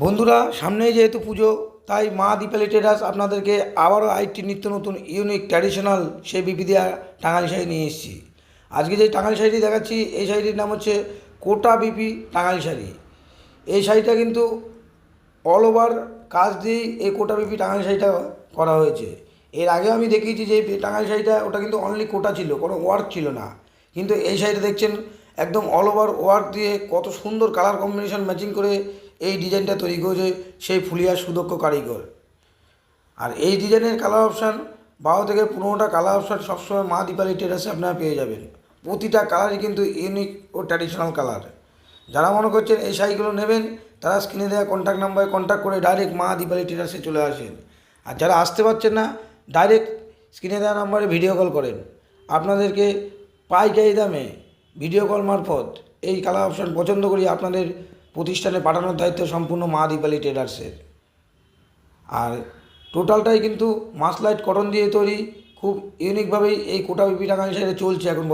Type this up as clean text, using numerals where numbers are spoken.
বন্ধুরা, সামনেই যেহেতু পুজো, তাই মা দীপালি ট্রেডার্স আপনাদেরকে আবারও আরেকটি নিত্য নতুন ইউনিক ট্র্যাডিশনাল সেই বিপি দেওয়া টাঙ্গাইল শাড়ি নিয়ে এসেছি। আজকে যে টাঙ্গাইল শাড়িটি দেখাচ্ছি, এই শাড়িটির নাম হচ্ছে কোটা বিপি টাঙ্গাইল শাড়ি। এই শাড়িটা কিন্তু অল ওভার কাজ দিয়েই এই কোটা বিপি টাঙ্গাইল শাড়িটা করা হয়েছে। এর আগেও আমি দেখিয়েছি যে টাঙ্গাইল শাড়িটা ওটা কিন্তু অনলি কোটা ছিল, কোনো ওয়ার্ক ছিল না। কিন্তু এই শাড়িটা দেখছেন একদম অল ওভার ওয়ার্ক দিয়ে কত সুন্দর কালার কম্বিনেশন ম্যাচিং করে এই ডিজাইনটা তৈরি করেছে সেই ফুলিয়ার সুদক্ষ কারিগর। আর এই ডিজাইনের কালার অপশান 12 থেকে 15টা কালার অপশান সবসময় মা দীপালি ট্রেডার্সে আপনারা পেয়ে যাবেন। প্রতিটা কালারই কিন্তু ইউনিক ও ট্র্যাডিশনাল কালার। যারা মনে করছেন এই শাড়িগুলো নেবেন, তারা স্ক্রিনে দেওয়া কন্ট্যাক্ট নাম্বারে কন্ট্যাক্ট করে ডাইরেক্ট মা দীপালি ট্রেডার্সে চলে আসেন। আর যারা আসতে পারছেন না, ডাইরেক্ট স্ক্রিনে দেওয়া নাম্বারে ভিডিও কল করেন। আপনাদেরকে পাইকারি দামে ভিডিও কল মারফত এই কালার অপশান পছন্দ করি আপনাদের প্রতিষ্ঠানে পাঠানোর দায়িত্ব সম্পূর্ণ মা দীপালি ট্রেডার্সের। আর টোটালটাই কিন্তু মাসলাইট কটন দিয়ে তৈরি। খুব ইউনিকভাবেই এই কোটা বিপি টাঙ্গাইল শাড়িটা চলছে এখন।